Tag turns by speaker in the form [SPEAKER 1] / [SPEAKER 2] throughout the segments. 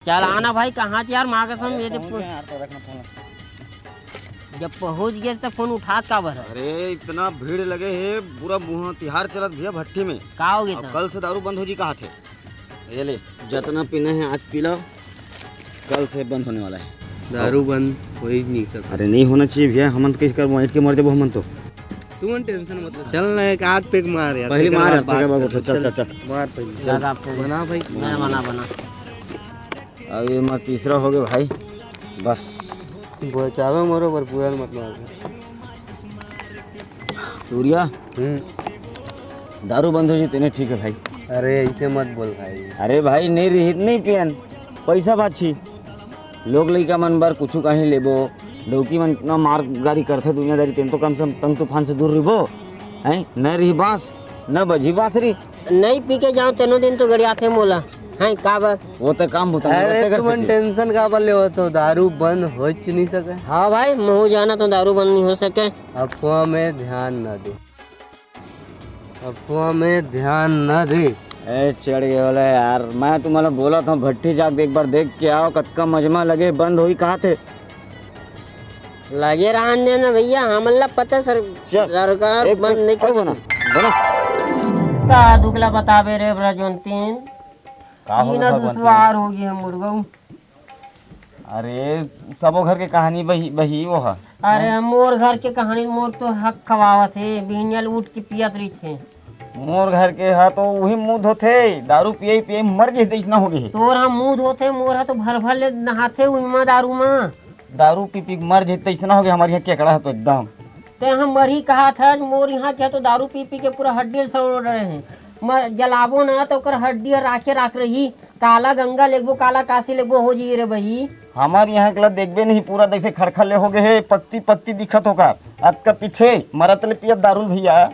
[SPEAKER 1] चल आना भाई कहाँ थे यार माँ कसम ये जब पहुँच गए तो फोन उठा का बर।
[SPEAKER 2] अरे इतना भीड़ लगे है, पूरा मुँह तिहार चलत भैया भट्टी में।
[SPEAKER 1] का हो गया?
[SPEAKER 2] कल से दारू बंद हो जी कहा थे। ये ले जितना पीना है आज पी लो, कल से बंद होने वाला है।
[SPEAKER 3] दारू बंद हो ही नहीं सकता।
[SPEAKER 2] अरे नहीं होना चाहिए भैया, हम किस कर वहीं के मर जाबो हम तो।
[SPEAKER 3] तू टेंशन मत ले, चल ना एक आग पे मार यार।
[SPEAKER 2] पहले मार यार, चल चल चल
[SPEAKER 3] मार पहले।
[SPEAKER 1] ज्यादा आपको
[SPEAKER 3] बना भाई,
[SPEAKER 1] मैं बना
[SPEAKER 2] अब ये मत तीसरा हो गया भाई, बस
[SPEAKER 3] बचावे मरो पर पूरा मत मार।
[SPEAKER 2] सूर्या दारू बंद हो जी तेने ठीक है भाई।
[SPEAKER 3] अरे ऐसे मत बोल भाई।
[SPEAKER 2] अरे भाई नहीं रही नहीं पियन पैसा बाछी लोग लइका मन बर कुछ कहीं लेबो, लौकी मन इतना मार गाड़ी करते दुनियादारी, तेन तो कम से कम तंग तूफान से दूर रहिबो हैं। न रही बांस न बजी बांसुरी,
[SPEAKER 1] नहीं पी के जाओ तेनो दिन तो गड़िया थे मोला हैं का बर
[SPEAKER 2] वो तो काम होता
[SPEAKER 3] अरे तुम टेंशन का पर ले हो तो दारू बंद हो नहीं सके।
[SPEAKER 1] हाँ भाई मुँह जाना तो दारू बंद नहीं हो सके।
[SPEAKER 3] अफवाह में ध्यान न दे, अफवाह में ध्यान न दे।
[SPEAKER 2] ए चढ़ गया यार, मैं तुम्हारा बोला था भट्टी जाके एक बार देख के आओ, कतका मजमा लगे बंद होई कहा थे।
[SPEAKER 1] लगे रहन देना भैया, हमला पता सरकार बंद नहीं कर
[SPEAKER 2] बना बना
[SPEAKER 1] का दुगला बताबे रे ब्रजवंतीन ना दुश्वार हो गई मुर्गा।
[SPEAKER 2] अरे सबो घर के कहानी बही बही वो है।
[SPEAKER 1] अरे मोर घर के कहानी मोर तो हक खवावत है, बिहनियल उठ के पियत रही थे।
[SPEAKER 2] मोर घर के है तो वही मुंह धोते, दारू पिए पिए मर गए इतना हो गए।
[SPEAKER 1] तोर हम मुंह धोते, मोर है तो भर भर ले नहाते उइमा दारू में।
[SPEAKER 2] दारू पी पी मर जाते इतना हो गया। हमारे यहाँ केकड़ा है तो एकदम
[SPEAKER 1] ते हम मरी कहा था मोर यहाँ क्या तो दारू पी पी के पूरा हड्डी सड़ रहे हैं। मर जलाबो ना तो ओकर हड्डी राखे राख रही। काला गंगा लेगबो काला काशी लेगबो हो जी रे भाई।
[SPEAKER 2] हमारे यहाँ के देखबे नहीं, पूरा देख से खड़खड़े हो गए है, पत्ती पत्ती दिखत होगा आज का पीछे मरत ले पियत दारू भैया।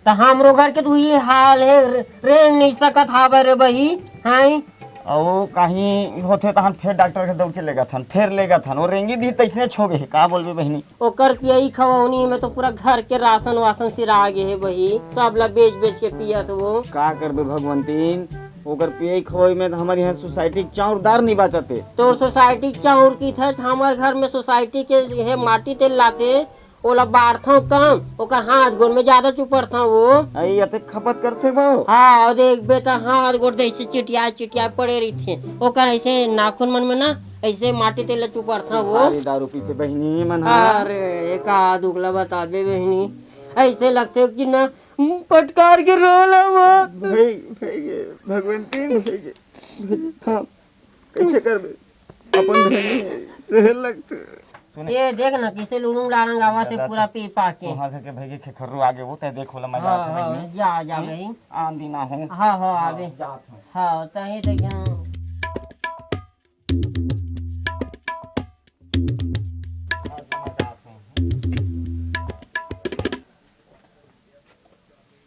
[SPEAKER 1] तो हमरो घर के तो ये हाल है, रेंग नहीं सकत हावे रे भाई हैं।
[SPEAKER 2] और कहीं होते तहन फिर डॉक्टर के दौड़ के लेगा थन, फिर लेगा थन और रेंगी दी तैसने छो गए का बोलबे बहनी।
[SPEAKER 1] ओकर पियई खवौनी में तो पूरा घर के राशन वासन सिरा गे है भाई, सब ला बेच बेच के पियत वो।
[SPEAKER 2] का करबे भगवंतीन, ओकर पियई खवई में तो हमारे यहाँ सोसाइटी के चाउरदार नहीं बचते।
[SPEAKER 1] तो सोसाइटी चाउर की था, हमारे घर में सोसाइटी के है माटी तेल लाते ओला बाढ़ता कम, ओकर हाथ गोड़ में ज्यादा चुपड़ता वो।
[SPEAKER 2] आई अते खपत करते भाव।
[SPEAKER 1] हाँ और देख बेटा हाथ गोड़ ऐसे चिटिया चिटिया पड़े रही थे, ओकर ऐसे नाखून मन में ना ऐसे माटी तेल चुपड़ता वो।
[SPEAKER 2] दारू पीते बहनी मन।
[SPEAKER 1] अरे का दुगला बताबे बहनी, ऐसे लगते कि ना पटकार के रोला वो।
[SPEAKER 2] भगवंतीन कैसे करबे अपन शहर लगते।
[SPEAKER 1] ये देख ना किसे लुड़ू लारंग आवा थे पूरा पी पा के।
[SPEAKER 2] वहां के भाई के खेखरू आगे वो ते देखो ला मजा
[SPEAKER 1] हाँ,
[SPEAKER 2] आथे
[SPEAKER 1] हाँ,
[SPEAKER 2] भाई।
[SPEAKER 1] जा भाई
[SPEAKER 2] आंधी ना हो।
[SPEAKER 1] हाँ हाँ आवे हाँ तही तो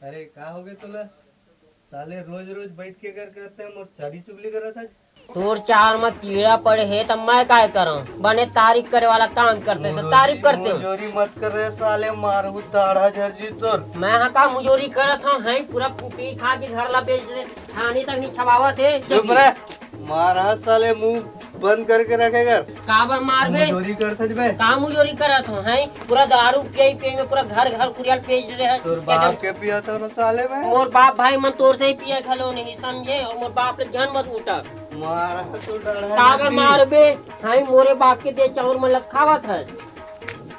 [SPEAKER 3] अरे का हो गए तुला साले, रोज रोज बैठ के कर करते हैं और चारी चुगली कर रहा था।
[SPEAKER 1] तोर चार में कीड़ा पड़े है तब मैं काय करूं, बने तारीफ करे वाला काम करते तो तारीफ करते हो।
[SPEAKER 3] मुजोरी मत कर रहे साले, मारू दाढ़ा झरजी तोर।
[SPEAKER 1] मैं हाँ का मुजोरी करत हूँ हैं, पूरा पी खा के घर ला बेच दे, छानी तक नहीं छवावत है।
[SPEAKER 3] चुप रहे, मारा साले मुंह बंद करके रखेगा।
[SPEAKER 1] काबर मारबे
[SPEAKER 3] मुजोरी करता बे,
[SPEAKER 1] का मुजोरी करत हूँ हैं, पूरा दारू पिए पिए में पूरा घर घर कुरियाल बेच रहे हैं।
[SPEAKER 3] तोर बाप के पिया तो ना साले में।
[SPEAKER 1] मोर बाप भाई मन तोर से ही पिए खलो नहीं समझे, और मोर बाप ले जन मत उठा।
[SPEAKER 3] मारा तो डरा
[SPEAKER 1] काबर मारबे हैं, मोरे बाप के दे चाउर में लत खावत है।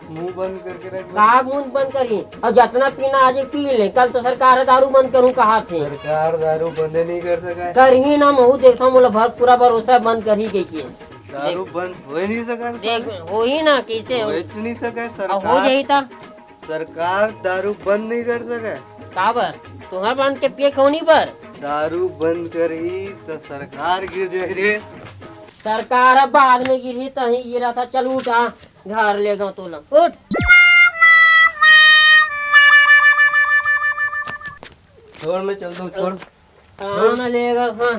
[SPEAKER 3] मुंह बंद करके रख।
[SPEAKER 1] का मुंह बंद करी और जितना पीना आज पी ले, कल तो सरकार दारू बंद करूं कहा थे।
[SPEAKER 3] सरकार दारू बंद नहीं कर सका।
[SPEAKER 1] कर ही ना महू देखता हूँ भर पूरा भरोसा बंद कर ही गई।
[SPEAKER 3] दारू बंद हो ही नहीं सका।
[SPEAKER 1] देख हो ही ना कैसे
[SPEAKER 3] बेच नहीं सका
[SPEAKER 1] हो
[SPEAKER 3] सरकार।
[SPEAKER 1] जाही था
[SPEAKER 3] सरकार दारू बंद नहीं कर सका।
[SPEAKER 1] काबर तुम्हार बंद के पिए खौनी पर
[SPEAKER 3] दारू बंद करी तो सरकार गिर जाए रे।
[SPEAKER 1] सरकार अब बाद में गिरी तही गिरा था। चल उठा घर ले गो तो उठ।
[SPEAKER 3] छोड़ मैं चल दूं, छोड़।
[SPEAKER 1] हाँ ना लेगा हाँ।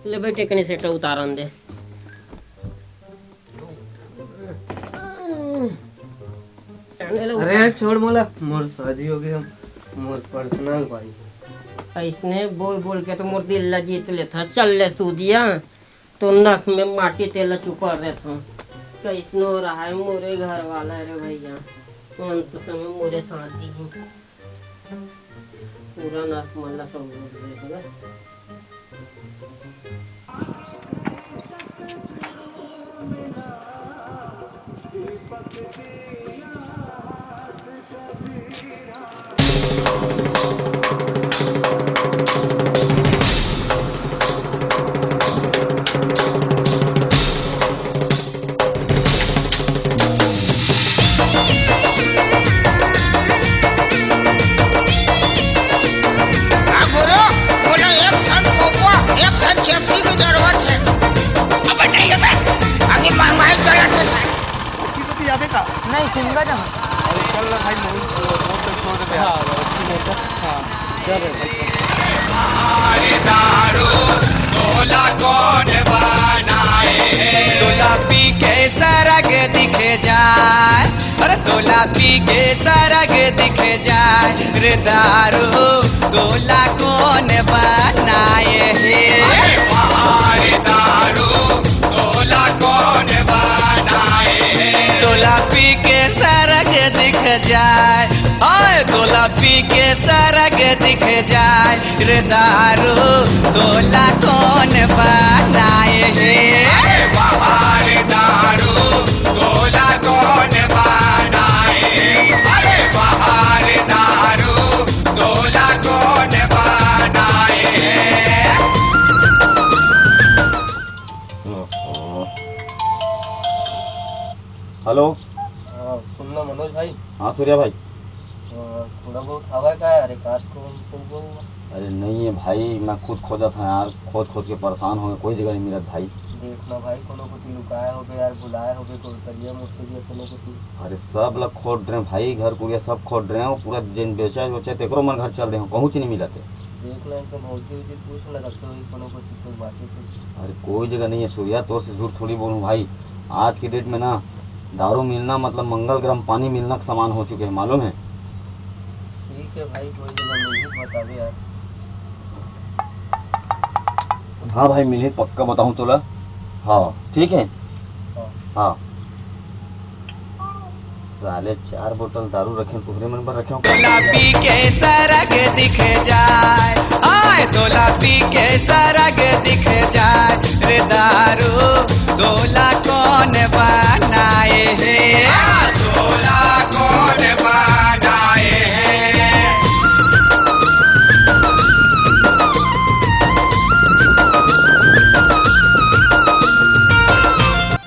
[SPEAKER 1] ले बेटे कने सेट उतारन दे।
[SPEAKER 3] अरे छोड़ मोला, मोर शादी हो गई, हम मोर पर्सनल भाई।
[SPEAKER 1] ऐसने बोल बोल के तो मोर दिल ला जीत लेता। चल ले सूदिया तो नख में माटी तेल चुपड़ देता। कैसनो रहा है मोरे घर वाला रे भैया, अंत समय मोरे शादी है पूरा नख मल्ला सब बोल देगा।
[SPEAKER 4] नहीं सिंगा जहाँ
[SPEAKER 3] चल ना भाई, मोट तो छोड़ दे।
[SPEAKER 5] तोला पी के सरग दिखे जाए, अरे तोला पी के सरग दिखे जाए रे दारू तोला कौन बनाए हे तोला कौन बनाए तोला पी के सरग दिख जाए, आए तोला पी के सरग दिख जाए रे दारू तोला कौन बनाए हे दारू तोला कौन बनाए, अरे बाहर दारू तोला कौन बनाए।
[SPEAKER 2] हेलो।
[SPEAKER 3] सुनना मनोज भाई,
[SPEAKER 2] हाँ सूर्या भाई।
[SPEAKER 3] थोड़ा बहुत हवा का है, अरे काट को तुमको।
[SPEAKER 2] अरे नहीं है भाई, मैं खुद खोजा था यार, खोज खोज के परेशान हो गए, कोई जगह नहीं मिला भाई।
[SPEAKER 3] देखना भाई, कोनो को ती लुकाया हो यार, बुलाया हो तो करिए मुझसे भी कोनो को ती।
[SPEAKER 2] अरे सब लोग खोज रहे हैं भाई, घर कुड़िया सब खोज रहे हैं, पूरा जिन बेचा वेचा तेकरो मन घर चल रहे हैं, कहूँ नहीं मिला थे।
[SPEAKER 3] देखना एकदम मौजी उजी पूछ ना रखते हो कोनो को ती कोई बातें।
[SPEAKER 2] अरे कोई जगह नहीं है सूर्या, तो से झूठ थोड़ी बोलूँ भाई। आज की डेट में ना दारू मिलना मतलब मंगल ग्रह पानी मिलना का समान हो चुके हैं, मालूम है।
[SPEAKER 3] ठीक है भाई, कोई जगह नहीं बता दे यार।
[SPEAKER 2] हाँ भाई मिले, पक्का बताऊँ तोला। हाँ ठीक है। हाँ साले 4 बोतल दारू रखे टुकड़े मन पर रखे।
[SPEAKER 5] तोला पी के सरग दिख जाए, आए तोला पी के सरग दिख जाए रे दारू तोला कौन बनाए हे तोला कौन बनाए हे।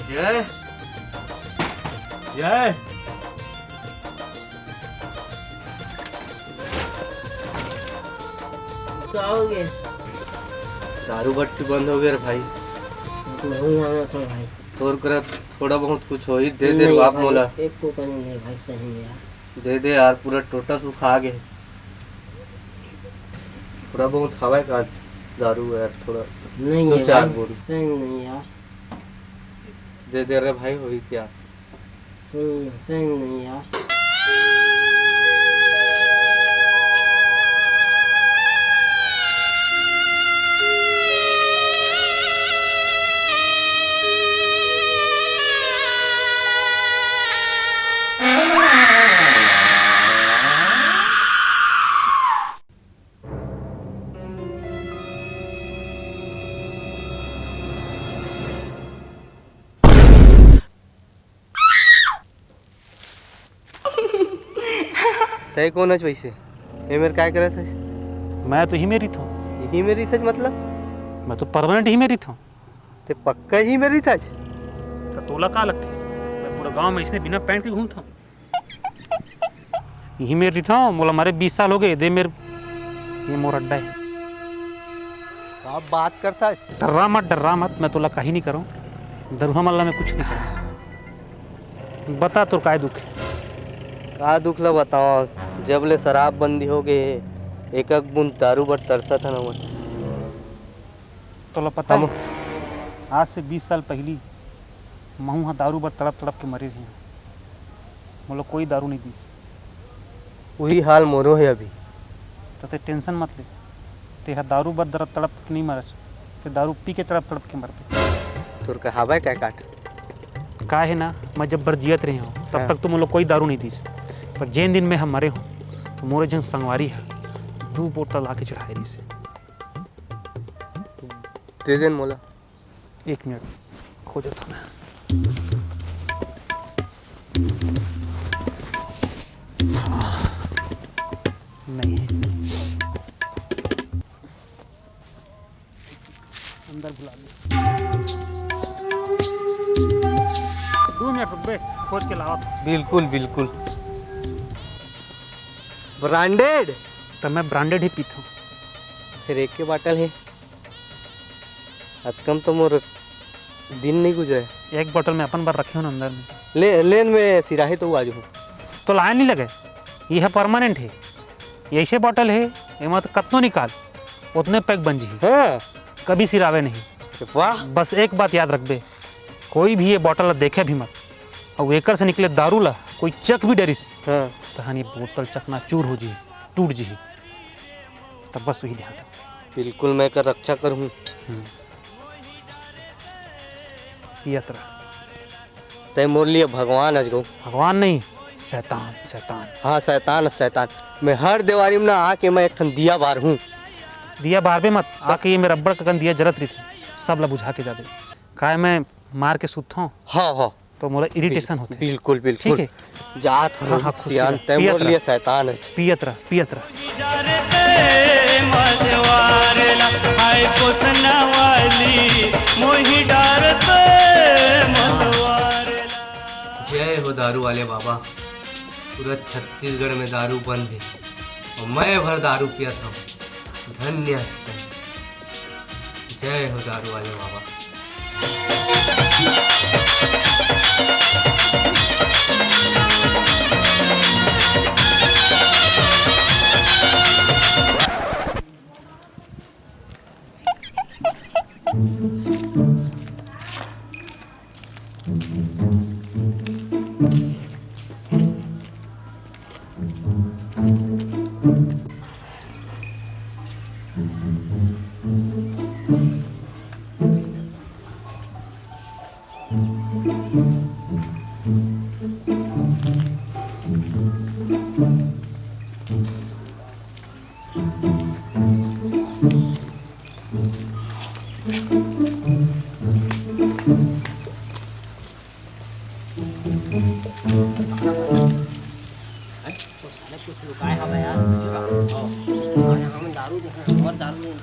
[SPEAKER 3] जय जय
[SPEAKER 1] क्या हो गया?
[SPEAKER 3] दारू भट्टी बंद हो गया भाई।
[SPEAKER 1] नहीं आना था भाई।
[SPEAKER 3] तोर कर थोड़ा बहुत कुछ हो ही दे दे
[SPEAKER 1] नहीं
[SPEAKER 3] बाप
[SPEAKER 1] भाई,
[SPEAKER 3] मोला।
[SPEAKER 1] एक को नहीं भाई, सही में यार।
[SPEAKER 3] दे दे यार, पूरा टोटा सुखा गए। थोड़ा बहुत हवा का दारू है यार, थोड़ा
[SPEAKER 1] नहीं
[SPEAKER 3] दो
[SPEAKER 1] है
[SPEAKER 3] चार
[SPEAKER 1] भाई,
[SPEAKER 3] बोरी
[SPEAKER 1] सही नहीं यार।
[SPEAKER 3] दे दे रे भाई, होई क्या।
[SPEAKER 1] सही नहीं यार।
[SPEAKER 3] तय कौन है वैसे? ये मेरे क्या करे थे?
[SPEAKER 6] मैं तो ही मेरी था।
[SPEAKER 3] यही मेरी था मतलब?
[SPEAKER 6] मैं तो परमानेंट ही मेरी था।
[SPEAKER 3] ते पक्का ही मेरी था।
[SPEAKER 6] तो तोला का लगती मैं पूरा गांव में इसने बिना पैंट के घूमता। यही मेरी था, बोला हमारे 20 साल हो गए, दे मेरे ये मोर अड्डा है।
[SPEAKER 3] आप बात करता है?
[SPEAKER 6] डर्रा मत, मैं तोला कहीं नहीं करूँ, दरुहा मल्ला में कुछ नहीं करूँ। बता तो काय दुख है?
[SPEAKER 3] का दुख ला बताओ, जब ले शराब बंदी हो गए एक एक बूंद दारू पर तरसा था ना वो।
[SPEAKER 6] तोला पता है आज से 20 साल पहली महू हाँ दारू पर तड़प तड़प के मरे रहे। बोलो कोई दारू नहीं दी।
[SPEAKER 3] वही हाल मोरो है अभी।
[SPEAKER 6] तो ते टेंशन मत ले, तेहा दारू बर तड़प के नहीं मरस, ते दारू पी के तड़प के मरते।
[SPEAKER 3] तोर कहावे क्या काट
[SPEAKER 6] का है ना, मैं जब बर जियत रही हूँ तब तक तो मोला कोई दारू नहीं दीस, पर जिन दिन में हम मरे हूँ तो मोरे जन संगवारी है 2 बोतल आके चढ़ाई रही से।
[SPEAKER 3] दे देन मोला।
[SPEAKER 6] 1 मिनट खोजो था मैं। नहीं है। अंदर बुला लिया। 2 मिनट रुक बे, खोज के लाओ।
[SPEAKER 3] बिल्कुल बिल्कुल ब्रांडेड।
[SPEAKER 6] तब मैं ब्रांडेड ही पीता हूँ।
[SPEAKER 3] फिर एक के बाटल है, कम तो मोर दिन नहीं गुजरे।
[SPEAKER 6] 1 बोतल में अपन बार रखे हो ना अंदर में।
[SPEAKER 3] लेन में सिराही तो आज हूँ
[SPEAKER 6] तो लाइन नहीं लगे, ये है परमानेंट है, ऐसे बॉटल है एमा तो कतनो निकाल उतने पैक बन जी,
[SPEAKER 3] हाँ।
[SPEAKER 6] कभी सिरावे नहीं।
[SPEAKER 3] वाह।
[SPEAKER 6] बस एक बात याद रखबे, कोई भी ये बॉटल देखे भी मत, और एकर से निकले दारू ला कोई चक भी डरिस,
[SPEAKER 3] हाँ।
[SPEAKER 6] तहानी बोतल चकना चूर हो जी, टूट जी, तब बस वही ध्यान रख।
[SPEAKER 3] बिल्कुल मैं कर रक्षा करूँ।
[SPEAKER 6] यात्रा
[SPEAKER 3] तय मोर लिए भगवान आज गो।
[SPEAKER 6] भगवान नहीं, शैतान शैतान।
[SPEAKER 3] हाँ शैतान शैतान। मैं हर दिवाली में ना आके मैं एक ठन दिया बार हूँ।
[SPEAKER 6] दिया बारबे मत, आके ये मेरा रबड़ का गन दिया जरत रही थी, सब ला बुझा के जाबे। काय मैं मार के सुता हूँ
[SPEAKER 3] हाँ हाँ
[SPEAKER 6] तो मोला इरिटेशन होते।
[SPEAKER 3] बिल्कुल बिल्कुल।
[SPEAKER 6] ठीक है,
[SPEAKER 3] जात
[SPEAKER 6] हाँ, हाँ, खुशी रह।
[SPEAKER 3] तय
[SPEAKER 6] पियत
[SPEAKER 3] मोर
[SPEAKER 6] रह।
[SPEAKER 3] लिए शैतान है।
[SPEAKER 6] पियत रह पियत रह।
[SPEAKER 3] जय हो दारू वाले बाबा। पूरा छत्तीसगढ़ में दारू बंद है और मैं भर दारू पिया था। धन्य हस्ते। जय हो दारू वाले बाबा।
[SPEAKER 1] कुछ लुकाए हवा यार। हम दारू और दारू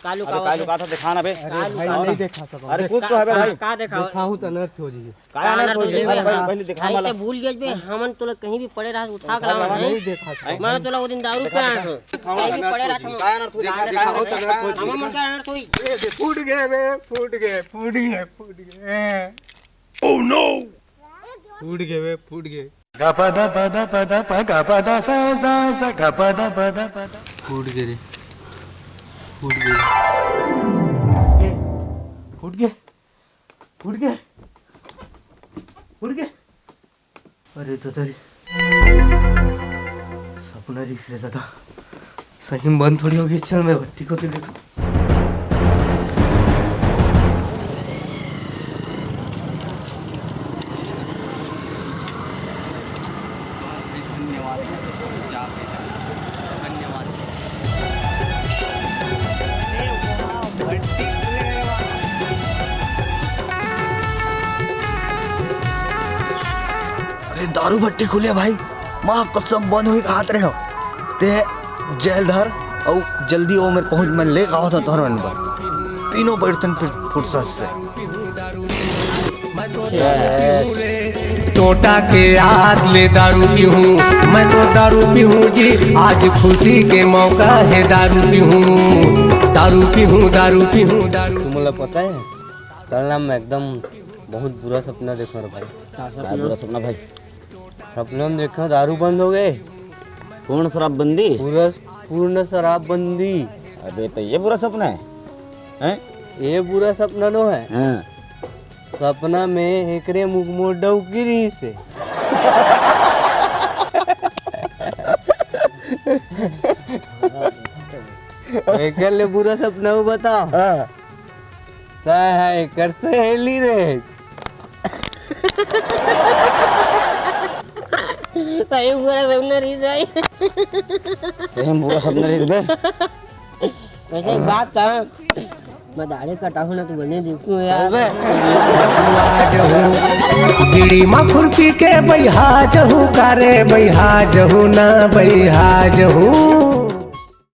[SPEAKER 1] कालू
[SPEAKER 2] का था दिखाना बे।
[SPEAKER 3] भाई नहीं देखा था।
[SPEAKER 2] अरे कुछ तो है बे भाई।
[SPEAKER 1] का देखा
[SPEAKER 3] दिखाऊं तो नर्थ हो जी।
[SPEAKER 2] काया ना तो ये पहले दिखा
[SPEAKER 1] भाई
[SPEAKER 2] वाला
[SPEAKER 1] ते भूल गए बे, हमन तोला कहीं भी पड़े रहा उठा के लावा
[SPEAKER 3] नहीं
[SPEAKER 1] नहीं।
[SPEAKER 3] देखा था।
[SPEAKER 1] मैं तोला वो दिन दारू पे आया हूं, कहीं भी पड़े रहा था।
[SPEAKER 2] काया ना तो दिखाओ तो ना तो
[SPEAKER 1] हम मन का अनर्थ हुई।
[SPEAKER 3] फूट गए बे, फूट गए, फूट गए, फूट गए।
[SPEAKER 2] Oh no.
[SPEAKER 3] फूट गए बे, फूट गए। फूट गए रे, फूट गए, फूट गए, फूट गए, फूट गए। अरे तो तेरी सपना रिक्स रहता था। सही में बंद थोड़ी होगी। चल मैं भट्टी को तो देखो। दारू भट्टी खुले भाई, माँ कसम बंद हुई हाथ रहे ते जेल धर और जल्दी वो मेरे पहुंच में ले गाँव था तोहर मन पर तीनों बर्तन फिर फुर्सत से।
[SPEAKER 4] टोटा के याद ले दारू पीहूँ, मैं तो दारू पीहूँ जी। आज खुशी के मौका है दारू पीहूँ, दारू पीहूँ, दारू पीहूँ, दारू।
[SPEAKER 3] तुम्हें पता है कल ना मैं एकदम बहुत बुरा सपना देखा भाई।
[SPEAKER 2] क्या बुरा सपना भाई?
[SPEAKER 3] सपने में देखा दारू बंद हो गए,
[SPEAKER 2] पूर्ण शराबबंदी।
[SPEAKER 3] पूर्ण शराबबंदी।
[SPEAKER 2] अबे तो ये बुरा सपना है, हैं?
[SPEAKER 3] ये बुरा सपना नो है।
[SPEAKER 2] हाँ।
[SPEAKER 3] सपना में एकरे मुख मोड़ गिरी से। एकर ले बुरा सपना हो बता।
[SPEAKER 2] हाँ।
[SPEAKER 3] है एकर सहेली रे।
[SPEAKER 1] सही बुरा सपना रही जाए।
[SPEAKER 2] सही बुरा सपना रही बे।
[SPEAKER 1] वैसे एक बात था, मैं दाढ़ी कटाऊं ना तो बने दिखूं यार।
[SPEAKER 4] गिड़ी मा खुरपी के बैहा जहू करे बैहा जहू ना बैहा जहू।